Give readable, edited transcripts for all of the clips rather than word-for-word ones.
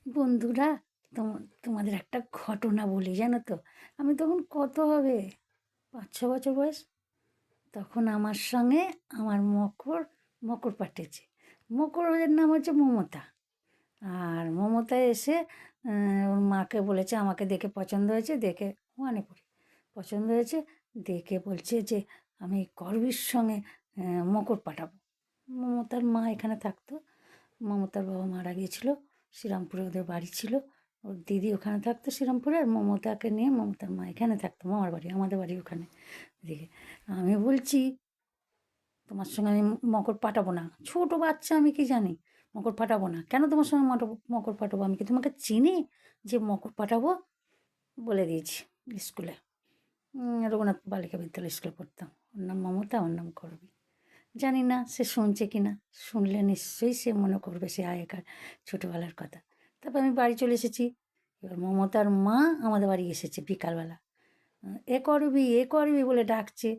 বন্ধুরা, তোমাদের একটা ঘটনা বলি, জানো তো? আমি তখন কত হবে, 5-6 বছর বয়স। তখন আমার সঙ্গে আমার মকর মকর পাঠিয়েছে। মকরের নাম হচ্ছে মমতা। আর মমতা এসে ওর মাকে বলেছে, আমাকে দেখে পছন্দ হয়েছে, দেখে মনে পড়ে পছন্দ হয়েছে, দেখে বলছে যে আমি করবীর সঙ্গে মকর পাঠাবো। মমতার মা এখানে থাকতো। মমতার বাবা মারা গিয়েছিল, শ্রীরামপুরে ওদের বাড়ি ছিল। ওর দিদি ওখানে থাকতো শ্রীরামপুরে, আর মমতাকে নিয়ে মমতার মা এখানে থাকতো, মামার বাড়ি, আমাদের বাড়ি ওখানে। এদিকে আমি বলছি, তোমার সঙ্গে আমি মকর পাঠাবো না। ছোট বাচ্চা, আমি কি জানি মকর পাঠাবো না? কেন তোমার সঙ্গে মকর পাঠাবো? আমি কি তোমাকে চিনি যে মকর পাঠাবো? বলে দিয়েছি স্কুলে। রঘুনাথ বালিকা বিদ্যালয় স্কুলে পড়তাম। ওর নাম মমতা, ওর নাম করবি। জানি না সে শুনছে কি না, শুনলে নিশ্চয়ই সে মনে করবে সে আগেকার ছোটোবেলার কথা। তারপর আমি বাড়ি চলে এসেছি। এবার মমতার মা আমাদের বাড়ি এসেছে বিকালবেলা। এ করবি, এ করবি বলে ডাকছে।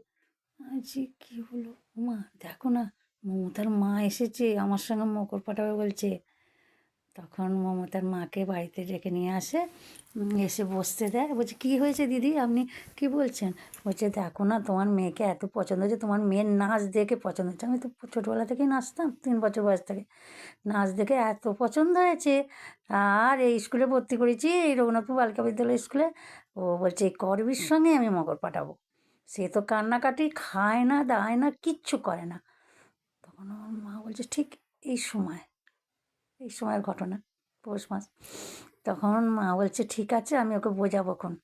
আছি কী হলো, মা দেখো না, মমতার মা এসেছে, আমার সঙ্গে মকর পাঠাবে বলছে। তখন মমতার মাকে বাড়িতে ডেকে নিয়ে আসে, এসে বসতে দেয়। বলছে, কী হয়েছে দিদি, আপনি কী বলছেন? বলছে, দেখো না, তোমার মেয়েকে এত পছন্দ হয়েছে, তোমার মেয়ের নাচ দেখে পছন্দ হচ্ছে। আমি তো ছোটোবেলা থেকেই নাচতাম, 3 বছর বয়স থেকে। নাচ দেখে এত পছন্দ হয়েছে, আর এই স্কুলে ভর্তি করেছি, এই রঘুনাথপুর বালিকা বিদ্যালয় স্কুলে। ও বলছে, এই করবীর সঙ্গে আমি মকর পাঠাবো। সে তো কান্নাকাটি, খায় না, দায় না, কিচ্ছু করে না। তখন আমার মা বলছে, ঠিক এই সময়, এই সময়ের ঘটনা, পৌষ মাস। তখন মা বলছে, ঠিক আছে, আমি ওকে বোঝাবো খন।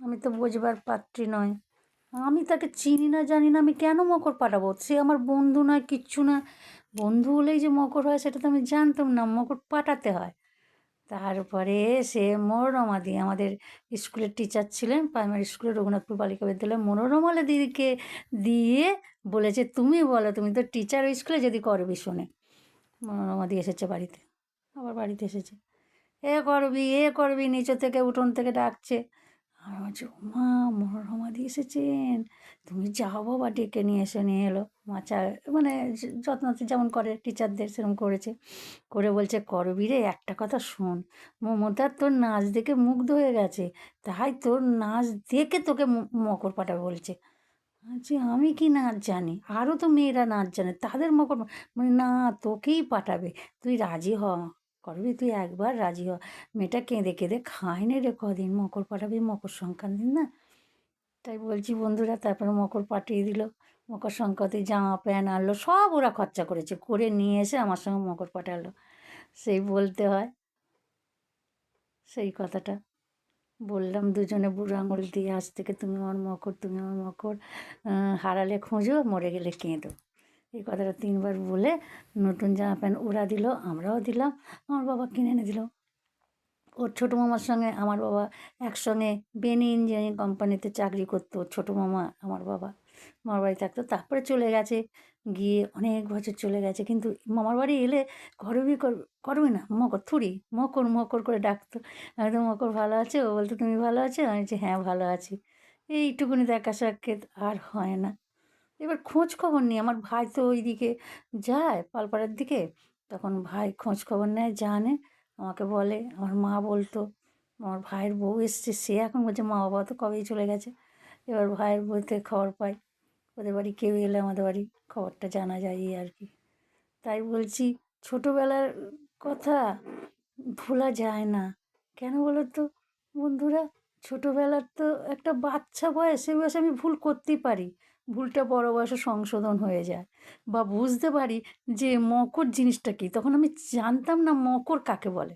আমি তো বোঝবার পাত্রী নয়, আমি তাকে চিনি না, জানি না, আমি কেন মকর পাঠাবো? সে আমার বন্ধু নয়, কিচ্ছু না। বন্ধু হলেই যে মকর হয় সেটা তো আমি জানতাম না, মকর পাঠাতে হয়। তারপরে সে মনোরমা দি, আমাদের স্কুলের টিচার ছিলেন প্রাইমারি স্কুলে, রঘুনাথপুর বালিকা বিদ্যালয়ে, মনোরমা দিদিকে দিয়ে বলেছে, তুমি বলো, তুমি তো টিচার ওই স্কুলে, যদি করবি শোনে। মনোরমা দি এসেছে বাড়িতে, আবার বাড়িতে এসেছে, এ করবি, এ করবি, নিচে থেকে উঠোন থেকে ডাকছে। আর বলছে, মা, মনোরমা দি এসেছেন, তুমি যাও বাবা, ডেকে নিয়ে এসে। নিয়ে এলো মাচা, মানে যত্ন যেমন করে টিচারদের, সেরকম করেছে। করে বলছে, করবি রে, একটা কথা শোন, মমতার তোর নাচ দেখে মুগ্ধ হয়ে গেছে, তাই তোর নাচ দেখে তোকে মকর পাঠাবে বলছে। আচ্ছা, আমি কি নাচ জানি? আরও তো মেয়েরা নাচ জানে, তাদের মকর মানে না, তোকেই পাঠাবে, তুই রাজি হ। করবি, তুই একবার রাজি হ। মেয়েটা কেঁদে কেঁদে খায় না রে কদিন, মকর পাঠাবি, মকর সংক্রান্তি না। তাই বলছি বন্ধুরা, তারপরে মকর পাঠিয়ে দিল। মকর সংক্রান্তি জামা প্যান্ট আনলো, সব ওরা খরচা করেছে, করে নিয়ে এসে আমার সঙ্গে মকর পাঠালো। সেই বলতে হয়, সেই কথাটা বললাম, দুজনে বুড়ো আঙুল দিয়ে, আজ থেকে তুমি আমার মকর, তুমি আমার মকর, হারালে খোঁজো, মরে গেলে কেঁদো। এই কথাটা 3বার বলে নতুন জামা প্যান্ট ওরা দিল, আমরাও দিলাম। আমার বাবা কিনে এনে দিল। ওর ছোটো মামার সঙ্গে আমার বাবা একসঙ্গে বেনি ইঞ্জিনিয়ারিং কোম্পানিতে চাকরি করতো। ওর ছোটো মামা আমার বাবা মামার বাড়ি থাকতো, তারপরে চলে গেছে, গিয়ে অনেক বছর চলে গেছে। কিন্তু মামার বাড়ি এলে করবি করবি না, মকর থুড়ি, মকর মকর করে ডাকতো। আমি তো, মকর ভালো আছে? ও বলতো, তুমি ভালো আছো? আমি বলছি, হ্যাঁ ভালো আছি। এইটুকুনি দেখা সাক্ষাৎ আর হয় না। এবার খোঁজ খবর নিই, আমার ভাই তো ওইদিকে যায়, পালপাড়ার দিকে। তখন ভাই খোঁজ খবর নেয়, জানে, আমাকে বলে। আমার মা বলতো, আমার ভাইয়ের বউ এসছে, সে এখন বলছে মা বাবা তো কবেই চলে গেছে। এবার ভাইয়ের বউ থেকে খবর পাই, ওদের বাড়ি কেউ এলে আমাদের বাড়ি খবরটা জানা যায়, এই আর কি। তাই বলছি, ছোটোবেলার কথা ভোলা যায় না। কেন বলো তো বন্ধুরা? ছোটোবেলার তো একটা বাচ্চা বয়স, সেই বয়সে আমি ভুল করতেই পারি, ভুলটা বড় বয়সে সংশোধন হয়ে যায়, বা বুঝতে পারি যে মকর জিনিসটা কী। তখন আমি জানতাম না মকর কাকে বলে,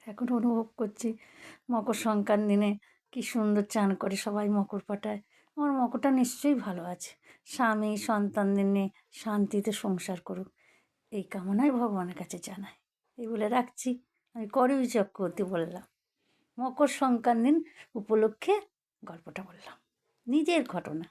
এখন অনুভব করছি। মকর সংক্রান্তির দিনে কী সুন্দর চান করে সবাই, মকর পাঠায়। আমার মকরটা নিশ্চয়ই ভালো আছে, স্বামী সন্তানদের নিয়ে শান্তিতে সংসার করুক, এই কামনাই ভগবানের কাছে জানাই। এই বলে রাখছি। আমি করবী চক্রবর্তী বললাম, মকর সংক্রান্তির উপলক্ষে গল্পটা বললাম, নিজের ঘটনা।